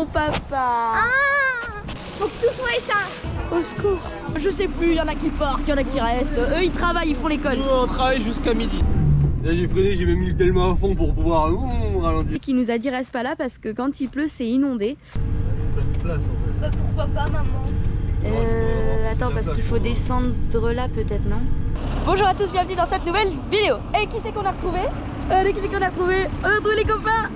mon papa. Ah, faut que tout soit éteint. Au secours. Je sais plus, il y en a qui partent, il y en a qui restent. Eux ils travaillent, ils font l'école. Nous on travaille jusqu'à midi. Là j'ai freiné, j'ai même mis le tellement à fond pour pouvoir ralentir. Qui nous a dit reste pas là parce que quand il pleut c'est inondé. Pas de place en Bah, pourquoi pas, maman? Attends parce qu'il faut descendre là peut-être, non? Bonjour à tous, bienvenue dans cette nouvelle vidéo. Et qui c'est qu'on a retrouvé? Qui c'est qu'on a retrouvé? On a retrouvé les copains.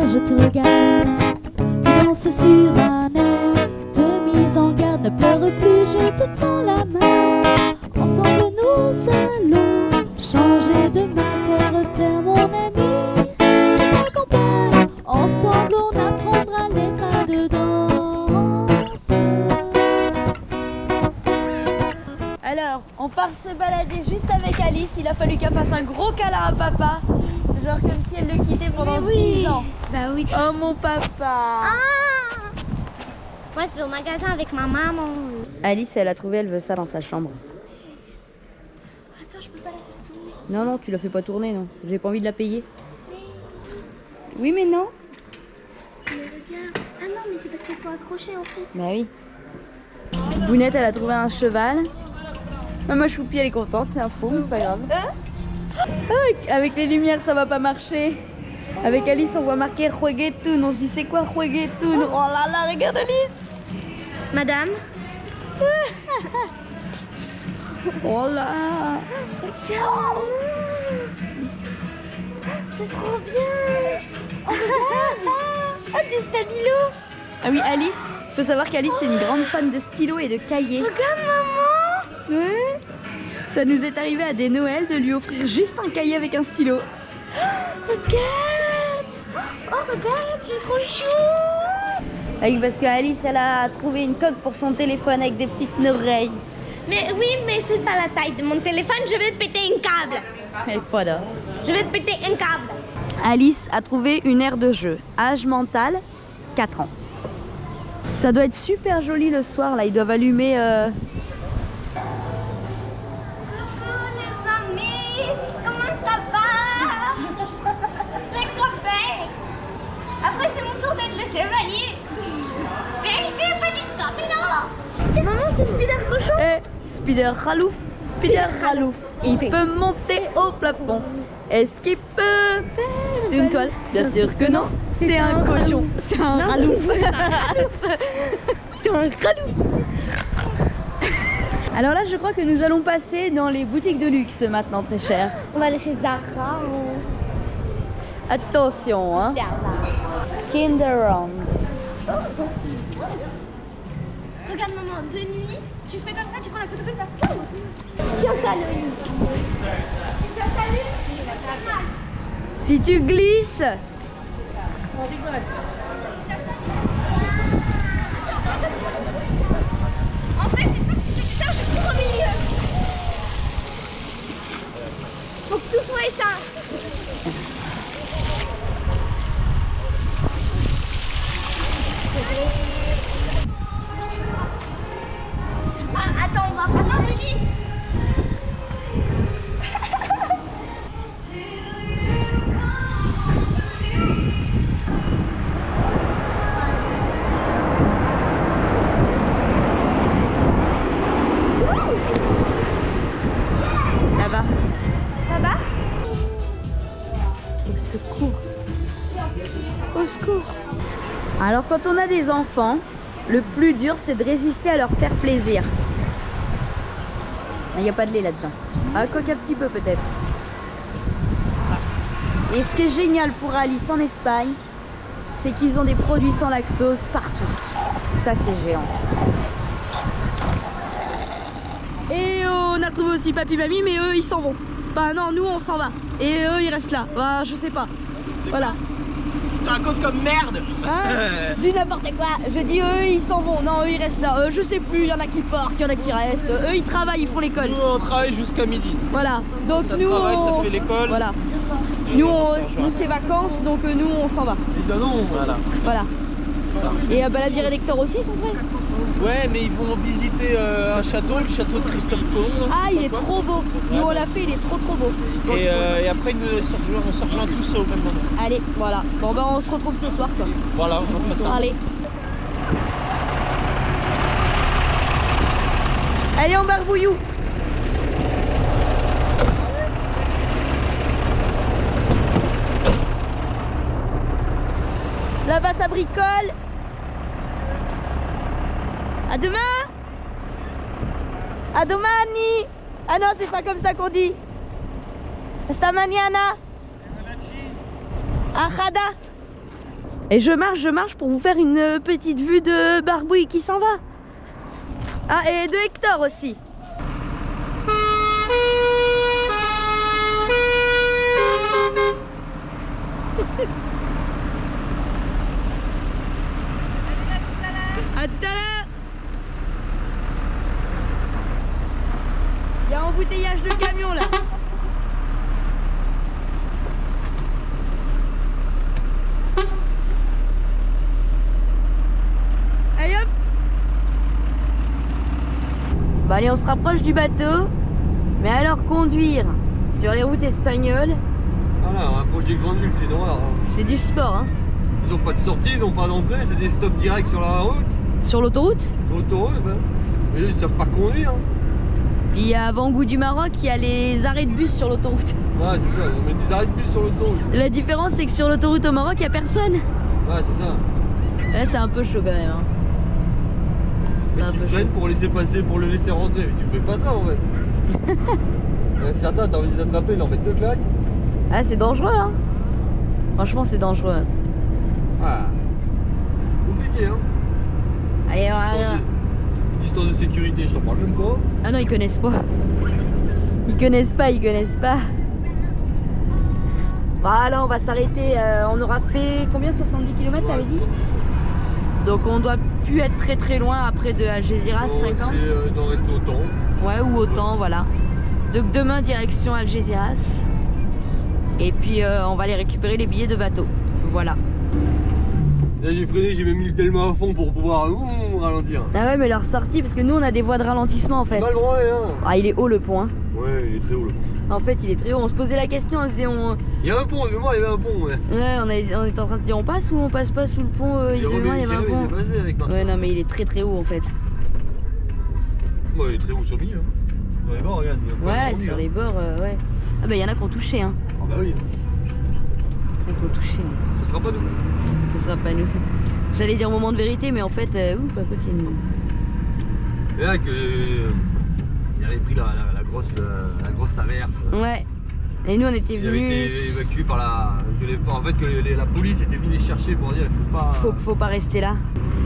Je te regarde, tu danses sur un air de mise en garde. Ne pleure plus, je te tends la main. Ensemble nous allons changer de matin. Terre mon ami, je t'accompagne. Ensemble on apprendra les pas de danse. Alors, on part se balader juste avec Alice. Il a fallu qu'elle fasse un gros câlin à papa. Genre comme si elle le quittait pendant 10 ans. Bah oui. Oh mon papa. Ah, moi je vais au magasin avec ma maman. Alice, elle a trouvé, elle veut ça dans sa chambre. Attends, je peux pas la faire tourner. Non, non, tu la fais pas tourner, non. J'ai pas envie de la payer. Oui, mais non. Mais regarde. Ah non, mais c'est parce qu'elles sont accrochées en fait. Bah oui. Bounette, elle a trouvé un cheval. Maman Choupi, elle est contente, c'est un faux, mais c'est pas grave. Ah, avec les lumières, ça va pas marcher. Avec Alice, on voit marqué Jueguetun. On se dit, c'est quoi Jueguetun? Oh là là, regarde Alice. Madame. Oh là. Regarde. C'est trop bien. Oh, regarde. Ah, des stabilos. Ah oui, Alice. Faut savoir qu'Alice, c'est une grande fan de stylos et de cahiers. Regarde, maman. Ouais. Ça nous est arrivé à des Noëls de lui offrir juste un cahier avec un stylo. Regarde. Oh, regarde, c'est trop chou. Oui, parce qu'Alice, elle a trouvé une coque pour son téléphone avec des petites oreilles. Mais oui, mais c'est pas la taille de mon téléphone, je vais péter un câble. Elle est pas là. Je vais péter un câble. Alice a trouvé une aire de jeu. Âge mental, 4 ans. Ça doit être super joli le soir, là. Ils doivent allumer... Coucou les amis, comment ça va? Les copains. Après c'est mon tour d'être le chevalier. Mais c'est pas du camino. Maman, c'est Spider Cochon. Spider Khalouf, Spider Khalouf. Il peut monter au plafond. Est-ce qu'il peut faire une toile? Bien sûr que non. C'est un cochon. C'est un Khalouf. C'est un Khalouf. Alors là, je crois que nous allons passer dans les boutiques de luxe maintenant, très cher. On va aller chez Zara ou Attention, hein. chez Zara. Kinderland. Regarde maman, de nuit, tu fais comme ça, tu prends la photo comme ça. Tiens ça Loïc. Tiens ça Loïc. Si tu glisses. En fait, il faut que tu fais ça, je cours au milieu. Faut que tout soit éteint. Ah, attends, on va faire ça, Lily. Là-bas. Là-bas. Au secours. Au secours. Alors quand on a des enfants, le plus dur c'est de résister à leur faire plaisir. Il n'y a pas de lait là-dedans. Ah, quoique un petit peu peut-être. Et ce qui est génial pour Alice en Espagne, c'est qu'ils ont des produits sans lactose partout. Ça c'est géant. Et on a trouvé aussi papy mamie, mais eux ils s'en vont. Bah non, nous on s'en va. Et eux ils restent là. Bah je sais pas. Voilà. tu racontes comme merde. Hein? Je dis n'importe quoi. Je dis eux ils s'en vont. Non, eux ils restent là. Je sais plus, il y en a qui partent, il y en a qui restent. Eux ils travaillent, ils font l'école. Nous on travaille jusqu'à midi. Voilà. Donc Ça nous travaille, on... ça fait l'école. Voilà. Et Nous, on se rejoint. nous c'est vacances, donc nous on s'en va. Voilà. Voilà. C'est ça. Et bah, la virée d'Hector aussi, ils sont prêts. Ouais, mais ils vont visiter un château, le château de Christophe Colomb. là, Ah, je sais il pas est quoi. trop beau. Nous on l'a fait, il est trop beau. Et après on se rejoint tous au même moment. Allez, voilà. Bon bah on se retrouve ce soir quoi. Voilà, on fait ça. Allez. Allez en barbouillou. Là-bas ça bricole. À demain. À domani. Ah non, c'est pas comme ça qu'on dit. Hasta mañana. Ajada. Et je marche pour vous faire une petite vue de Barbouille qui s'en va. Ah, et de Hector aussi. À tout à l'heure. Il y a embouteillage de camion là. Allez hop. Bah allez, on se rapproche du bateau. Mais alors conduire sur les routes espagnoles, Voilà, on rapproche des grandes villes, c'est une horreur. Hein. c'est du sport hein. Ils ont pas de sortie, ils ont pas d'entrée, c'est des stops directs sur la route, Sur l'autoroute. sur l'autoroute. Hein. Mais eux, ils savent pas conduire. Hein. Puis à Avant-Goût du Maroc, il y a les arrêts de bus sur l'autoroute. Ouais, c'est ça, on met des arrêts de bus sur l'autoroute. La différence c'est que sur l'autoroute au Maroc, il n'y a personne. Ouais, c'est ça. Là c'est un peu chaud quand même hein. Mais C'est un tu peu freines pour laisser passer, pour le laisser rentrer. Mais tu fais pas ça en fait. Certains, t'as envie de les attraper, ils leur mettent deux claques. Ah c'est dangereux hein. Franchement c'est dangereux. Ah. Compliqué hein. Allez, Distance de sécurité, je t'en parle même pas. Ah non, ils connaissent pas. Ils connaissent pas. Voilà, on va s'arrêter. On aura fait combien? 70 km t'avais dit? Donc on doit plus être très loin après de Algeciras, 50. Il doit rester autant. Ouais, ou autant, voilà. Donc demain, direction Algeciras. Et puis on va aller récupérer les billets de bateau. Voilà. Là j'ai freiné, j'ai même mis le tellement à fond pour pouvoir ralentir. Ah ouais, mais leur sortie, parce que nous on a des voies de ralentissement en fait. Mal branlé hein. Ah, il est haut le pont. Hein. Ouais, il est très haut le pont. En fait, il est très haut. On se posait la question, on se disait Il y a un pont, de moi il y avait un pont. Ouais, Ouais, on était en train de se dire on passe ou on passe pas sous le pont. Il y avait un pont. Il est passé avec Martin. Ouais, non, mais il est très haut en fait. Ouais, il est très haut sur le milieu. Hein. Dans les bords, regarde. Il y a pas Ouais, de sur hein. les bords, ouais. Ah bah il y en a qui ont touché, hein. Ah bah oui, Il y en a qui ont touché. Hein. ça sera pas nous. Ce sera pas nous. J'allais dire moment de vérité, mais en fait, pas possible. Et là que il avait pris la grosse averse. Ouais. Et nous on était Ils avaient venus. été évacués par en fait que la police était venue les chercher pour dire il faut pas. Faut pas rester là.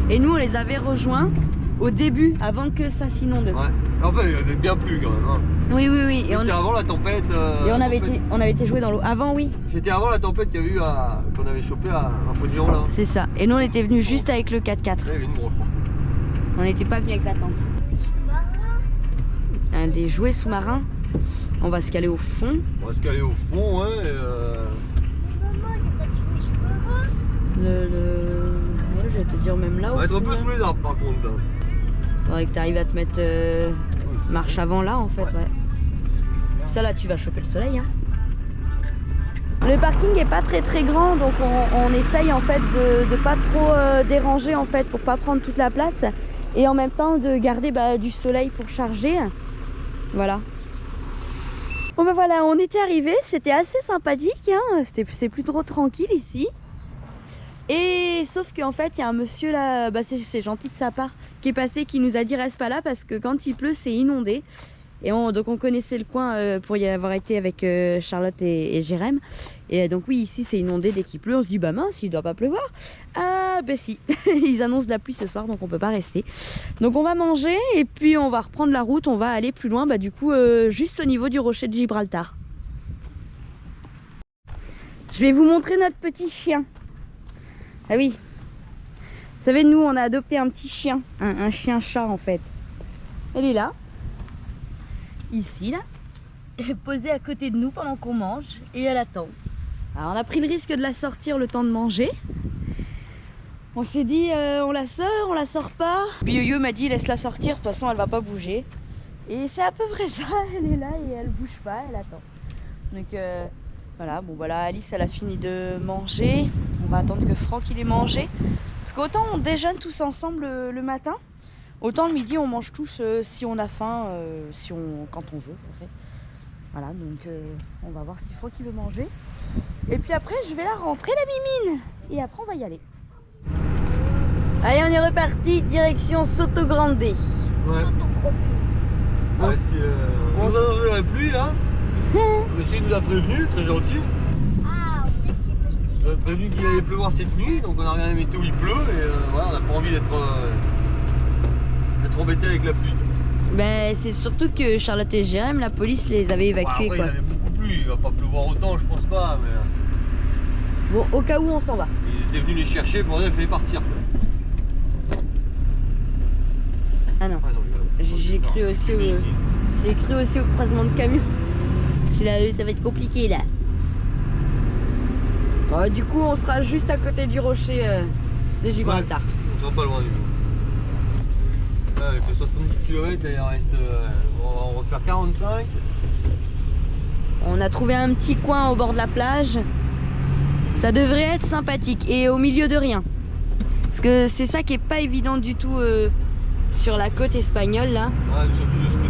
Et nous on les avait rejoints au début, avant que ça s'inonde. Ouais. En fait, il avait bien plu quand même. Hein. Oui. Et C'était avant la tempête. Et on avait été joué dans l'eau. Avant, oui. C'était avant la tempête qu'il y a eu qu'on avait chopé à Faudion là. C'est ça. Et nous on était venus juste avec le 4x4. Il y avait une branche. On n'était pas venus avec la tente. Un des jouets sous-marins. On va se caler au fond. On va se caler au fond, ouais. Maman, c'est pas du sous-marin. Ouais, je vais te dire même là. On Au va être un fond, peu là. sous les arbres par contre. Hein. Faudrait que tu arrives à te mettre marche avant là en fait, ouais. Ça là tu vas choper le soleil hein. Le parking est pas très grand, donc on essaye en fait de pas trop déranger en fait pour pas prendre toute la place et en même temps de garder du soleil pour charger. Voilà. Bon bah voilà, on était arrivés, c'était assez sympathique hein. C'est plus trop tranquille ici. Et sauf qu'en fait il y a un monsieur là, c'est gentil de sa part, qui est passé, qui nous a dit reste pas là parce que quand il pleut c'est inondé. Et donc on connaissait le coin pour y avoir été avec Charlotte et Jérém. Et donc oui, ici c'est inondé dès qu'il pleut. On se dit bah mince, il doit pas pleuvoir. Ah bah si, ils annoncent de la pluie ce soir donc on peut pas rester. Donc on va manger et puis on va reprendre la route. On va aller plus loin, du coup juste au niveau du rocher de Gibraltar. Je vais vous montrer notre petit chien. Ah oui. Vous savez, nous, on a adopté un petit chien. Un chien-chat, en fait. Elle est là. Ici, là. Elle est posée à côté de nous pendant qu'on mange. Et elle attend. Alors, on a pris le risque de la sortir le temps de manger. On s'est dit, on la sort pas. Puis Yo-Yo m'a dit, laisse-la sortir. De toute façon, elle va pas bouger. Et c'est à peu près ça. Elle est là et elle bouge pas. Elle attend. Donc, voilà. Bon, voilà. Alice, elle a fini de manger. On va attendre que Franck, il ait mangé. Parce qu'autant on déjeune tous ensemble le matin, autant le midi on mange tous si on a faim, quand on veut en fait. Voilà, donc on va voir si Franck il veut manger. Et puis après je vais la rentrer la mimine. Et après on va y aller. Allez, on est reparti, direction Soto Grande. Ouais. Ouais, on nous a annoncé la pluie là. Le monsieur nous a prévenu, très gentil. On a prévenu qu'il allait pleuvoir cette nuit, donc on a regardé la météo, il pleut et voilà, on n'a pas envie d'être embêté avec la pluie. Ben, c'est surtout que Charlotte et Jérém, la police les avait évacués Après, quoi. Il avait beaucoup plu, il va pas pleuvoir autant, je pense pas, mais. Bon, au cas où on s'en va. Il était venu les chercher, pour dire il fallait partir. Ah non. Ah non J'ai cru aussi j'ai cru aussi au croisement de camions. Ça va être compliqué là. Bon, du coup, on sera juste à côté du rocher de Gibraltar. Ouais, on sera pas loin du coup. Il fait 70 km et il reste. On va refaire 45. On a trouvé un petit coin au bord de la plage. Ça devrait être sympathique et au milieu de rien. Parce que c'est ça qui est pas évident du tout sur la côte espagnole là. Ouais, surtout de ce côté.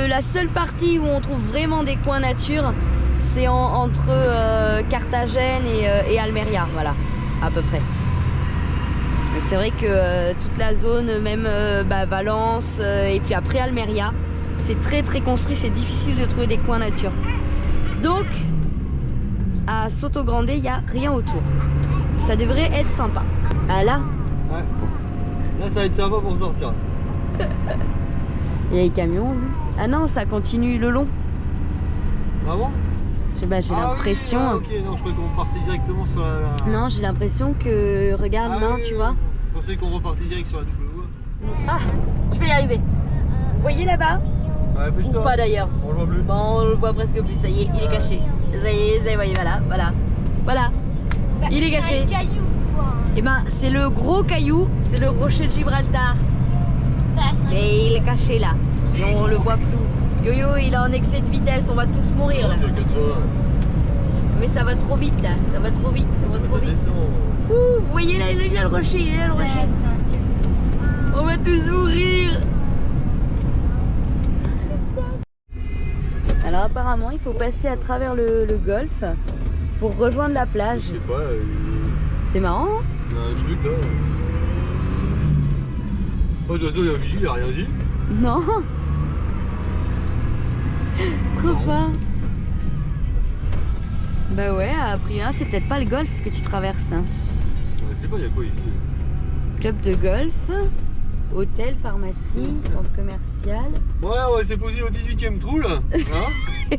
La seule partie où on trouve vraiment des coins nature, c'est entre Carthagène et Almeria, voilà, à peu près. Mais c'est vrai que toute la zone, même Valence et puis après Almeria, c'est très très construit, c'est difficile de trouver des coins nature. Donc, à Soto Grande, il n'y a rien autour. Ça devrait être sympa. Ah là, Ouais. Là, ça va être sympa pour sortir. il y a les camions. Ah non, ça continue le long. Vraiment? J'ai l'impression. Oui, ok, non, je croyais qu'on partait directement sur la. Non, j'ai l'impression que. Regarde, Ah non, oui, tu oui, vois. Je pensais qu'on repartait direct sur la double voie. Ah, je vais y arriver. Vous voyez là-bas? Ouais, Ou pas d'ailleurs? On le voit plus. Bon, on le voit presque plus, ça y est, il est caché. Ça y est, voyez, voilà. Il est caché. Et ben, c'est le gros caillou, c'est le rocher de Gibraltar. Et il est caché là. Et on le voit plus. Yo-Yo, il est en excès de vitesse, on va tous mourir là. C'est 80. Mais ça va trop vite là, ça va trop vite. Ça descend. Ouh, vous voyez là, il est là le rocher, On va tous mourir. Alors apparemment, il faut passer à travers le golfe pour rejoindre la plage. Je sais pas, C'est marrant, hein? il y a un truc là. Oh, de toute façon, il y a un vigile, il a rien dit. Non. Trop fort. Bah ouais, a priori, c'est peut-être pas le golfe que tu traverses. Hein. Je sais pas, il y a quoi ici? Club de golf, hôtel, pharmacie, centre commercial. Ouais, c'est posé au 18e trou là. Hein?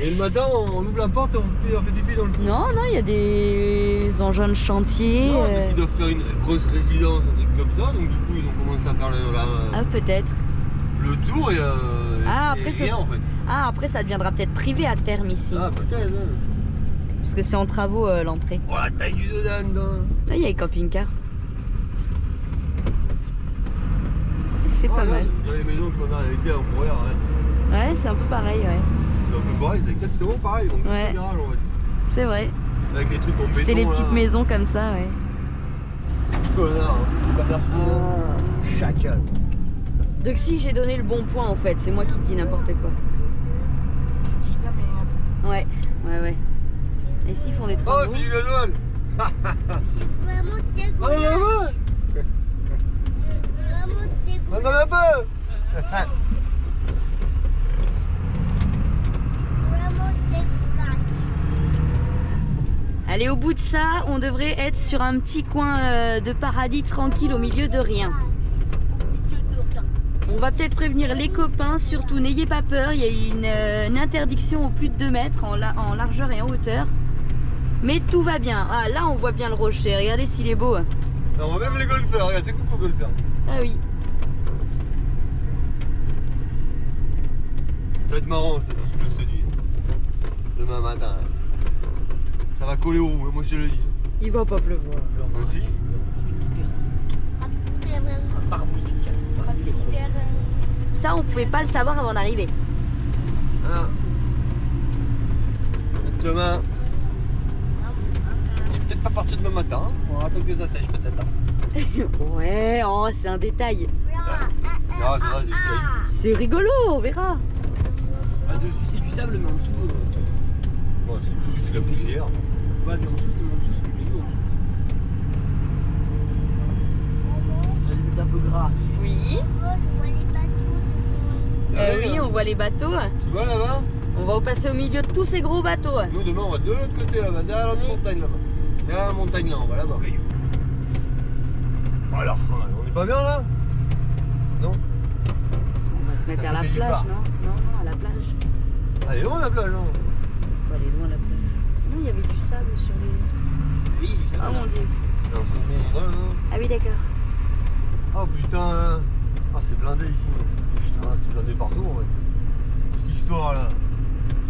Et le matin, on ouvre la porte et on fait pipi dans le trou. Non, il y a des engins de chantier. Non, parce qu'ils doivent faire une grosse résidence, un truc comme ça. Donc du coup, ils ont commencé à faire Ah, peut-être. le tour et, après, et rien en fait. Ah, après, ça deviendra peut-être privé à terme ici. Ah, peut-être. Hein. Parce que c'est en travaux l'entrée. Oh, la taille du dedans. Là, il y a les camping-cars. C'est pas mal. Il y a les maisons que ma mère avait fait en pourrière. Ouais, c'est un peu pareil, ouais. C'est un peu pareil, c'est exactement pareil. Donc, Ouais. le garage, en fait. C'est vrai. Avec les trucs en béton. C'était les petites là. maisons comme ça, ouais. Connard, hein. Pas merci. Chacal. Donc si j'ai donné le bon point en fait, c'est moi qui dis n'importe quoi. Ouais. Et ici ils font des Oh, travaux. c'est du gasoil. C'est vraiment Oh, dégueulasse. là-bas. Vraiment dégueulasse. Maintenant là-bas. Vraiment dégueulasse. Allez, au bout de ça, on devrait être sur un petit coin de paradis tranquille au milieu de rien. On va peut-être prévenir les copains, surtout n'ayez pas peur, il y a une interdiction au plus de 2 mètres en largeur et en hauteur. Mais tout va bien. Ah, là, on voit bien le rocher. Regardez s'il est beau. Alors, on voit même les golfeurs. Regarde, fais coucou golfeurs. Ah oui. Ça va être marrant ça si je cette nuit. Demain matin. Ça va coller au roux, moi je te le dis. Il va pas pleuvoir. Vas-y. Ce sera barbouillé. Ça, on pouvait pas le savoir avant d'arriver. Voilà. Demain. Il est peut-être pas parti demain matin. On va attendre que ça sèche peut-être. Hein. Ouais, oh, c'est un détail. Ah, ça va, c'est du caillou. C'est rigolo, on verra. Ah, dessus c'est du sable, mais en dessous. Bon, c'est juste de la poussière. Ouais, mais en dessous c'est du caillou en dessous. Ça risque d'être un peu gras. Oui. Oui, on voit les bateaux. Tu vois là-bas? On va passer au milieu de tous ces gros bateaux. Nous demain on va de l'autre côté là-bas, derrière l'autre montagne là-bas. Derrière la montagne là, on va là-bas. Voilà, on est pas bien là? Non? On va se mettre vers la côté du plage, phare. non? Non, à la plage. Elle est loin la plage, hein? Faut aller loin la plage. Non, il y avait du sable sur les... Oui, du sable. Oh mon dieu. Il y a un fourgon, ouais, non? Ah oui, d'accord. Oh putain! Ah, c'est blindé ici. Putain, c'est blindé partout en fait. Cette histoire là.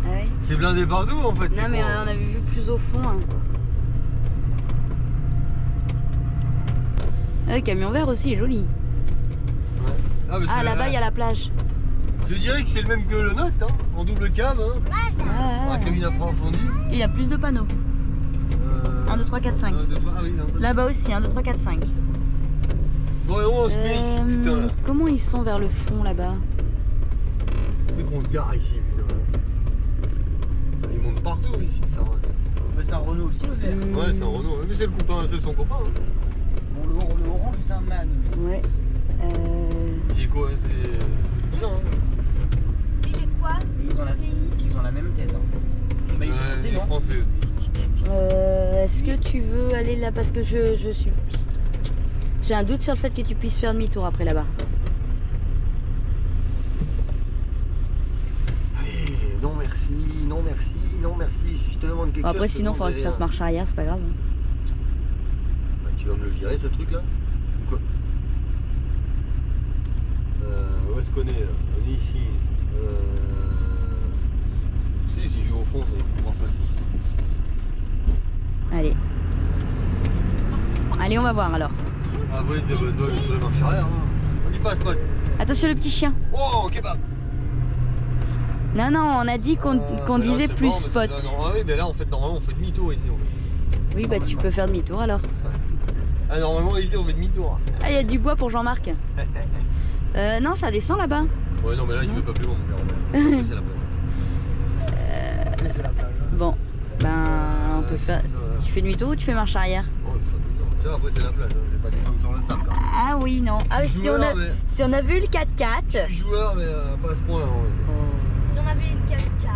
Ah oui. C'est blindé partout en fait. Non, mais on avait vu plus au fond. Hein. Ah, le camion vert aussi est joli. Ouais. Ah, là-bas, il y a la plage. Je dirais que c'est le même que le nôtre, hein, en double cave, hein, Ah, la cabine approfondie. il y a plus de panneaux. 1, 2, 3, 4, 5. 1, 2, 3, ah oui, là. Là-bas aussi, 1, 2, 3, 4, 5. Bon, et on se met ici, putain là. Comment ils sont vers le fond là-bas? C'est qu'on se gare ici, putain. Ils montent partout ici, ça va. Mais c'est un Renault aussi le vert. Ouais, c'est un Renault, mais c'est le copain, c'est son copain. Hein. Bon, le orange c'est un man. Ouais. Il est quoi? C'est cousin, hein. Il est quoi? Et ils ont la même tête. Hein. Bah, il est français, il est non? français aussi. Est-ce que tu veux aller là? Parce que je suis... J'ai un doute sur le fait que tu puisses faire demi-tour après là-bas. Allez, non merci, non merci, non merci. Si je te demande quelque Bon, après, chose. sinon, il faudra que tu fasses marche arrière, c'est pas grave. Bah, tu vas me le virer ce truc là? Ou quoi? Où est-ce qu'on est là? On est ici. Si je joue au fond, ça va pouvoir passer. Allez. Allez, on va voir alors. Ah oui, c'est de marche arrière. Hein. On y passe, pote. Attention le petit chien. Oh, kebab. Non, non, on a dit qu'on Mais là, disait c'est plus bon, spot. parce que là, non, ah oui, mais là, en fait, normalement, on fait demi-tour ici. En fait. Oui, bah tu peux faire demi-tour alors. Ah, normalement, ici, on fait demi-tour. Ah, il y a du bois pour Jean-Marc. Non, ça descend là-bas. Ouais, non, mais là, je vais pas plus loin, mon gars. C'est la plage. C'est la plage. Bon, ben on peut faire... Tu fais demi-tour ou tu fais marche arrière? Oh, tu vois, après, c'est la plage. Hein. Je vais pas descendre sur le sable, quand même. Ah oui, non. Ah, Je suis si on, joueur, mais... si on a vu le 4x4... Je suis joueur, mais pas à ce point-là. Ouais. Si on avait eu le 4K.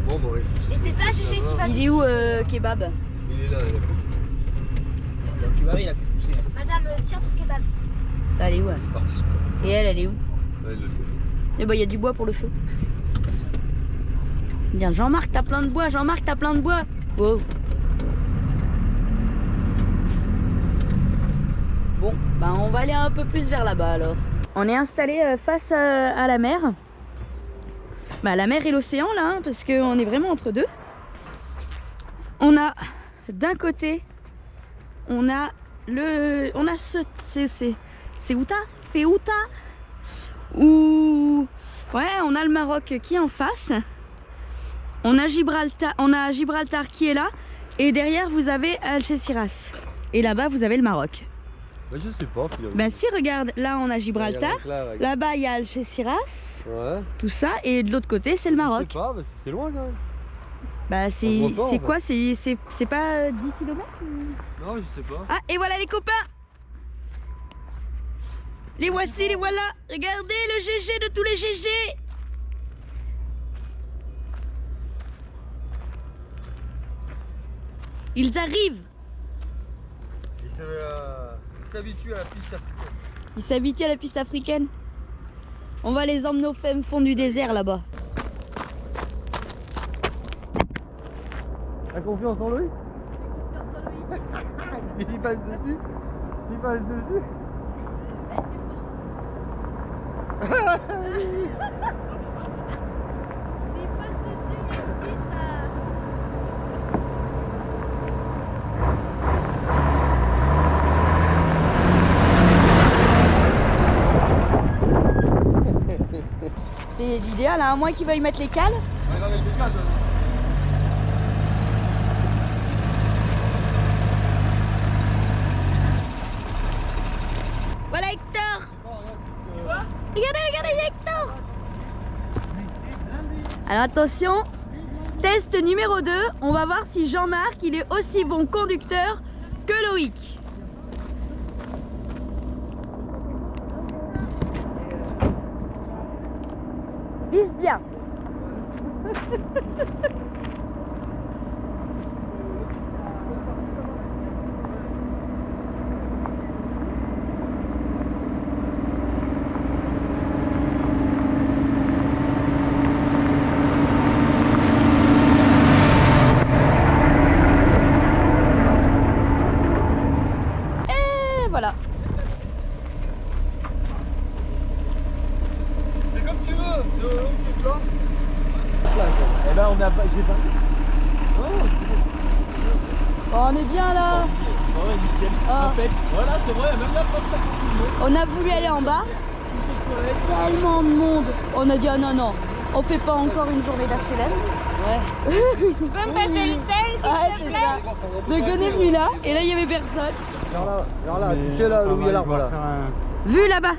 Bon, bon, ici. Et c'est pas GG qui va Il est où kebab? Il est là, il est là. Tu vois, il a poussé. Madame, tiens ton kebab. Elle est où Il est parti. Et elle est où? Ouais, de l'autre côté. Eh ben, il y a du bois pour le feu. Bien, Jean-Marc, t'as plein de bois. Jean-Marc, t'as plein de bois. Wow. Bon, ben on va aller un peu plus vers là-bas alors. On est installé face à la mer. Bah, la mer et l'océan là, hein, parce qu'on est vraiment entre deux. On a d'un côté, on a le, on a ce, c'est Ceuta, Ceuta, où, ouais, on a le Maroc qui est en face. On a Gibraltar qui est là, et derrière vous avez Algeciras. Et là-bas vous avez le Maroc. Bah, je sais pas, finalement. Ben si, regarde, là on a Gibraltar, Là, là-bas il y a Algeciras, ouais. tout ça, et de l'autre côté c'est le Je Maroc. sais pas, bah, c'est loin quand même. Bah On c'est voit pas, en quoi? C'est pas 10 km ou... Non, je sais pas. Ah, et voilà les copains! Les voici, les voilà! Regardez le GG de tous les GG! Ils arrivent! Il s'habitue à la piste africaine. Ils s'habituent à la piste africaine. On va les emmener au fond du désert là-bas. T'as confiance en lui? S'il passe dessus. S'il passe dessus. C'est l'idéal, hein, à moins qu'ils veuillent mettre les cales. Regarde les dégâts, toi. Voilà Hector. Regardez, regardez, il y a Hector. Alors attention, test numéro 2, on va voir si Jean-Marc il est aussi bon conducteur que Loïc. Vise bien. Et voilà. C'est comme tu veux. C'est au long du plan. Eh ben on a pas. J'ai pas. Oh, on est bien là. Ouais, nickel. Ah. Impec. Voilà, c'est vrai, même la porte à tout le monde. On a voulu aller en bas. Tellement de monde. On a dit ah non non, on fait pas encore une journée d'HLM. Ouais. Tu peux me passer le sel, s'il Ouais, te c'est plaît? ça. Donc on est venu là et là il y avait personne. Regarde là, tu sais là où il y a l'arbre là. Vu là-bas.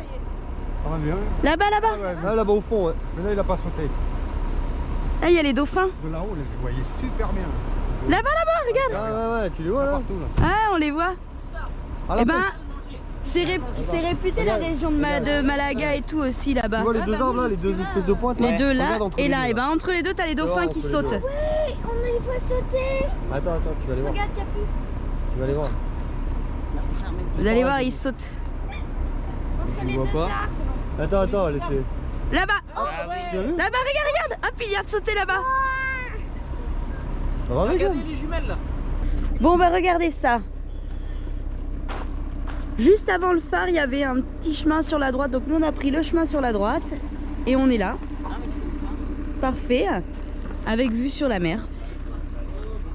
Ça va bien. Là-bas, là-bas. Là, là-bas au fond, ouais. Mais là, il a pas sauté. Là il y a les dauphins. De là-haut, là, je voyais super bien. Là-bas, là-bas, regarde. Ah ouais, tu les vois là partout là. Ah, on les voit. Ah, là, Eh ben, c'est réputé la région de Malaga et tout aussi là-bas. tu vois les deux arbres là, les deux espèces de pointes là. Les deux là Regarde entre et les là, deux, et ben entre les deux t'as les dauphins voir qui entre les sautent. deux. Oui, on les voit sauter. Attends, tu vas aller voir. Regarde, il n'y a plus. Tu vas aller voir. Vous allez voir, ils sautent. Entre les vois deux pas arbres. Attends, laissez. Là-bas. Tu as vu? Là-bas, regarde. Hop, il vient de sauter là-bas. Ça va bien. Regardez les jumelles là. Bon, bah regardez ça. Juste avant le phare, il y avait un petit chemin sur la droite. Donc nous, on a pris le chemin sur la droite. Et on est là. Parfait. Avec vue sur la mer.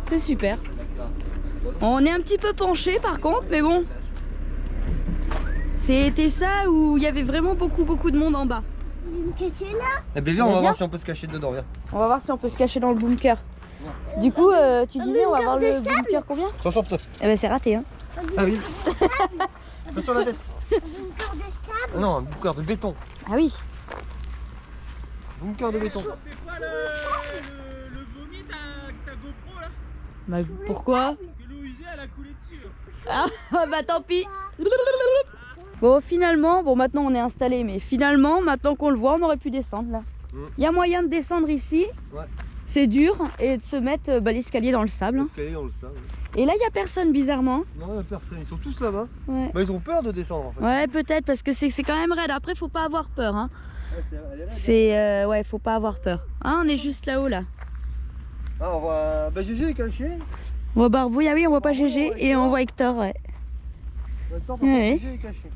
C'est super. On est un petit peu penché par contre, mais bon. C'était ça où il y avait vraiment beaucoup de monde en bas. Qu'est-ce que c'est là? Eh ben viens, on va Viens. voir si on peut se cacher dedans, viens. On va voir si on peut se cacher dans le bunker. Du coup, tu disais, on va voir le bunker combien? 60. Eh ben c'est raté, hein. Ah oui. Pas sur la tête. Une corde de sable. Ah non, un bunker de béton. Ah oui. Bunker de béton. Fais pas le vomi de ta GoPro là. Bah pourquoi? Parce que Louisée elle a coulé dessus. Ah bah tant pis. Bon finalement, bon maintenant on est installé, mais finalement maintenant qu'on le voit, on aurait pu descendre là. Il y a moyen de descendre ici. Ouais. C'est dur et de se mettre l'escalier dans le sable. Hein. L'escalier dans le sable. Et là il y a personne bizarrement. Non, il y a personne. Ils sont tous là-bas. Ouais. Bah, ils ont peur de descendre en fait. Ouais peut-être parce que c'est quand même raide. Après faut pas avoir peur. Hein. Elle est là, C'est ouais faut pas avoir peur. Ah on est juste là-haut là. Ah, on voit. Bah, GG est caché. On voit Barbouille, ah oui on voit pas GG et on voit Hector. Ouais. En même temps, par Ouais. contre, GG est caché.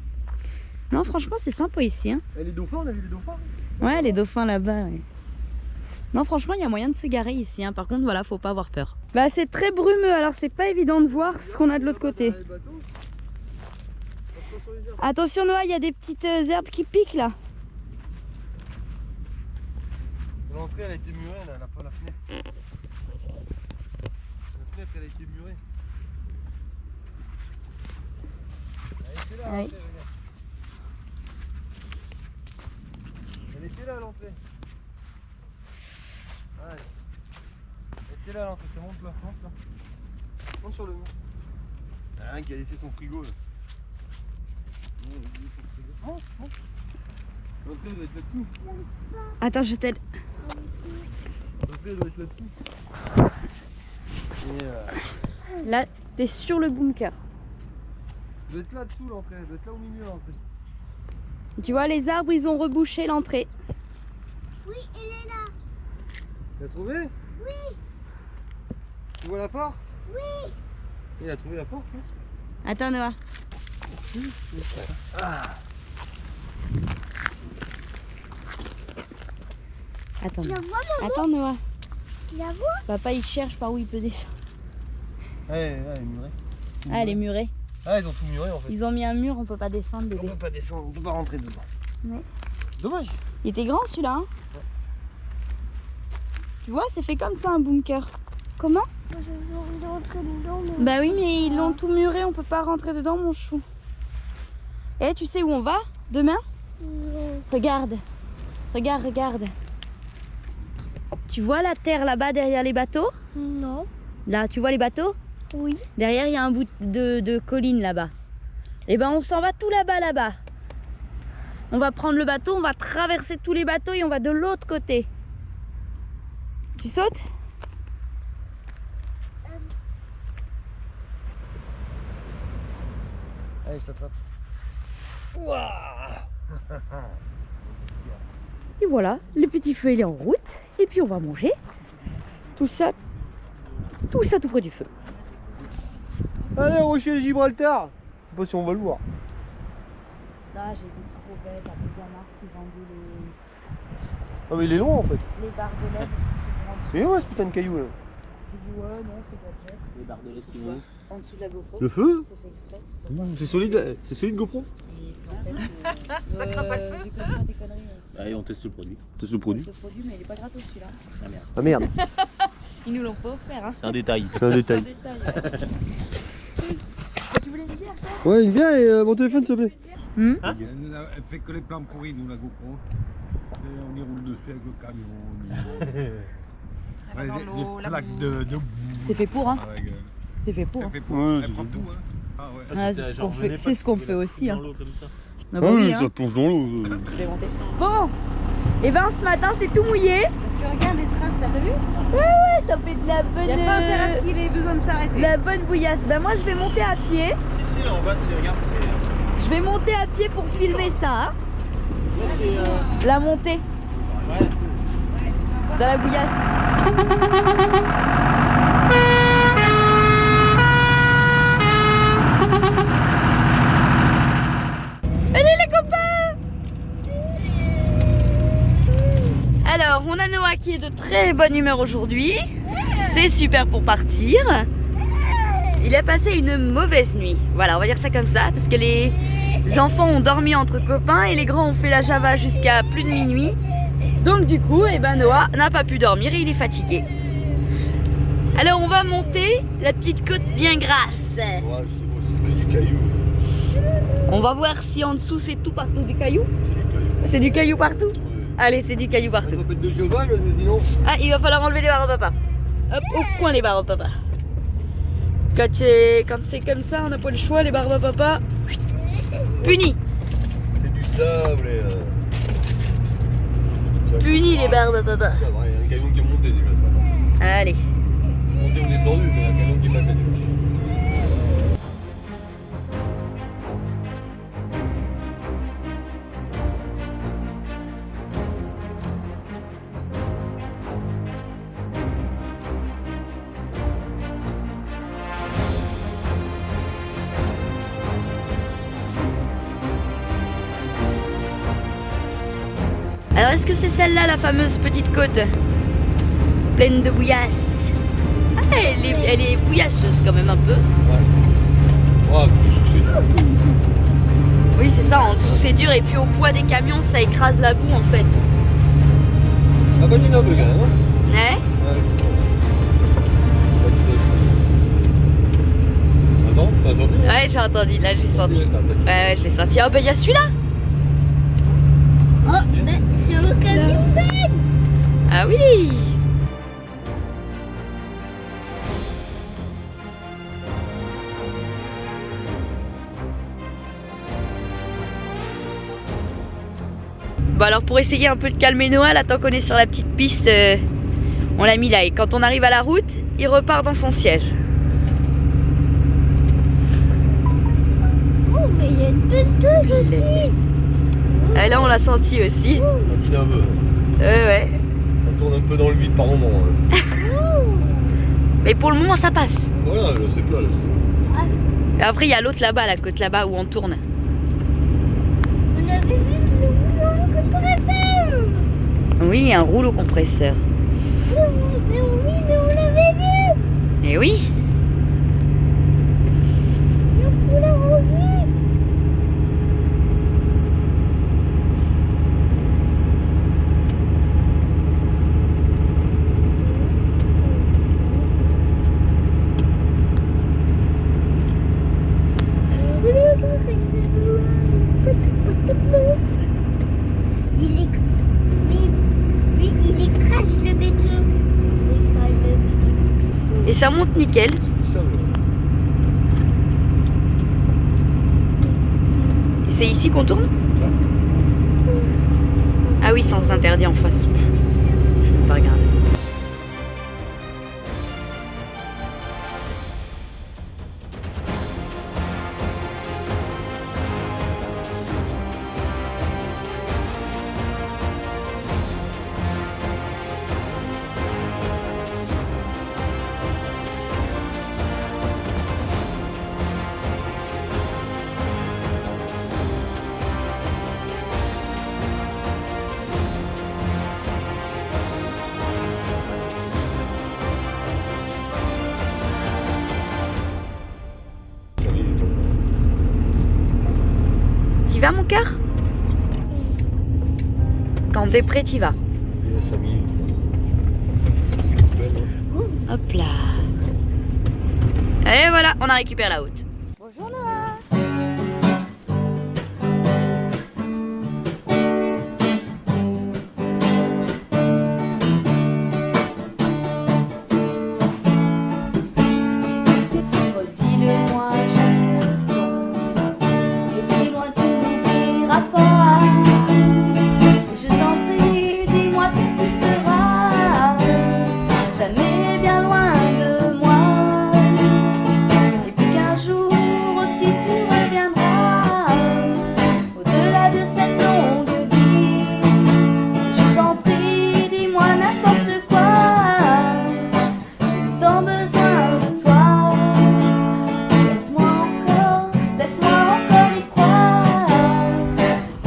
Non franchement c'est sympa ici. Hein. Et les dauphins, on a vu les dauphins? Ouais les dauphins là-bas. Ouais. Non franchement il y a moyen de se garer ici. Hein. Par contre voilà faut pas avoir peur. Bah c'est très brumeux alors c'est pas évident de voir ce qu'on a de l'autre côté. Les bateaux. Attention les herbes. Attention Noah, il y a des petites herbes qui piquent là. L'entrée elle a été murée là, pas la fenêtre. La fenêtre elle a été murée. Elle était là, Oui. l'entrée, regarde. Elle était là l'entrée. Allez. Elle était là l'entrée, monte là, monte là. Monte sur le mur. Il y a un qui a laissé son frigo là. Non, il a laissé son frigo. Monte, monte. L'entrée doit être là-dessous. Attends je t'aide. L'entrée doit être là-dessous. Et Là t'es sur le bunker. elle doit être là-dessous l'entrée, elle doit être là au milieu l'entrée. Tu vois les arbres ils ont rebouché l'entrée. Oui, elle est là. Tu l'as trouvé? Oui, Tu vois la porte? oui. Il a trouvé la porte hein? Attends Noah. Attends. Tu la vois, maman? Attends Noah. Tu la vois? Papa il cherche par où il peut descendre. Ouais, elle est murée. Ah elle est murée. Ah, ils ont tout muré en fait. Ils ont mis un mur, on peut pas descendre On bébé. peut pas descendre, on peut pas rentrer dedans. Ouais. Dommage. Il était grand celui-là hein. Tu vois c'est fait comme ça un bunker. Comment? Moi, j'ai envie de rentrer dedans. Mais... Bah oui mais ils l'ont tout muré, on peut pas rentrer dedans mon chou. Eh tu sais où on va demain? Non. Regarde. Regarde, regarde. Tu vois la terre là-bas derrière les bateaux? Non. Là tu vois les bateaux? Oui. Derrière il y a un bout de colline là-bas. Et ben on s'en va tout là-bas. On va prendre le bateau, on va traverser tous les bateaux et on va de l'autre côté. Tu sautes? Allez, je t'attrape. Et voilà, le petit feu il est en route. Et puis on va manger. Tout ça tout près du feu. Allez, rocher de Gibraltar. Je sais pas si on va le voir. Là j'ai vu trop bête à Mediamarkt qui vendait Ah, mais il est loin en fait. les barres de lait. C'est où ce putain de caillou là? J'ai dit ouais non c'est pas cher. Les barres de lait qui vont. En dessous de la GoPro. Le feu? C'est fait exprès. C'est solide GoPro? Ça craint pas le feu? Des conneries. Allez, on teste le produit. C'est le produit. Le produit mais il est pas gratos celui-là. Ah merde. Ah merde, Ils nous l'ont pas offert hein. C'est un détail. c'est un détail. Tu voulais une bière toi? Ouais, viens et mon téléphone s'il te plaît. Elle fait que les plans pourris, nous, la GoPro. Et on y roule dessus avec le camion. Les plaques de boue. C'est fait pour hein. Avec, C'est fait pour. elle Hein. fait pour. Ouais, Elle c'est prend fait tout, pour. hein. Ah ouais. Ah, c'est ce qu'on fait, c'est ce qu'on fait aussi. Hein. Dans l'eau comme ça. Ah bah oui, hein. plonge dans l'eau. Je l'ai monté. Bon, et ben ce matin c'est tout mouillé. Parce que regarde les traces, là, t'as vu? Ouais, ça fait de la bonne. Il n'y a pas intérêt à ce qu'il ait besoin de s'arrêter. La bonne bouillasse. Ben moi je vais monter à pied. Si, là en bas, regarde, c'est. Je vais monter à pied pour filmer ça. Hein. Là, c'est. La montée Ouais. dans la bouillasse. Allez les copains! Alors on a Noah qui est de très bonne humeur aujourd'hui. C'est super pour partir. Il a passé une mauvaise nuit. Voilà, on va dire ça comme ça. Parce que les enfants ont dormi entre copains et les grands ont fait la java jusqu'à plus de minuit. Donc du coup, eh ben Noah n'a pas pu dormir et il est fatigué. Alors on va monter la petite côte bien grasse. Ouais, c'est que du caillou. On va voir si en dessous c'est tout partout du caillou. C'est du caillou. C'est du caillou partout? Ouais. Allez, c'est du caillou Je partout. m'appelle de cheval, parce que sinon. Ah, il va falloir enlever les barres au papa. Hop, au coin les barres au papa. Quand c'est comme ça, on n'a pas le choix, les barres au papa. Puni. C'est du sable et. Puni les barres au papa. Ça va, il y a un camion qui est monté déjà. C'est pas mal. Allez. Monté ou descendu, mais il y a un camion qui est passé déjà. Alors est-ce que c'est celle-là la fameuse petite côte pleine de bouillasse? Ah, elle est bouillasseuse quand même un peu. Ouais, c'est dur. Oui c'est ça, en dessous c'est dur et puis au poids des camions ça écrase la boue en fait. Ah, patine un peu quand même, hein. Ouais. Ouais. Attends, t'as entendu? Ouais j'ai entendu, là j'ai senti. Ça, patine. Ouais je l'ai senti. Oh bah il y a celui-là. Oh, mais c'est le camion. Ah oui. Bon alors pour essayer un peu de calmer Noah, là tant qu'on est sur la petite piste, on l'a mis là et quand on arrive à la route, il repart dans son siège. Oh, mais il y a une pelleteuse aussi. Et là on l'a senti aussi. Patine un peu. Ouais. Ça tourne un peu dans le vide par moment. Mais pour le moment ça passe. Voilà, là c'est plat là. Et après, il y a l'autre là-bas, la côte là-bas où on tourne. On avait vu le rouleau compresseur. Oui, un rouleau compresseur. Mais on l'avait vu. Et oui. On l'a revu. Il crache le béton. Et ça monte nickel. Ça, Et c'est ici qu'on tourne? Ah oui, sens interdit en face. Je vais pas regarder. T'y vas mon cœur? Quand t'es prêt, t'y vas. il y a 5 minutes. Hop là. Et voilà, on a récupéré la haute. Bonjour Noah. Redis-le-moi chaque son, et si loin tu n'oublieras pas. Je t'en prie, dis-moi que tu seras jamais bien loin de moi. Et puis qu'un jour aussi tu reviendras au-delà de cette longue vie. Je t'en prie, dis-moi n'importe quoi. J'ai tant besoin de toi. Laisse-moi encore y croire.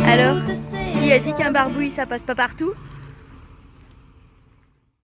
Alors, qui a dit qu'un barbouille ça passe pas partout?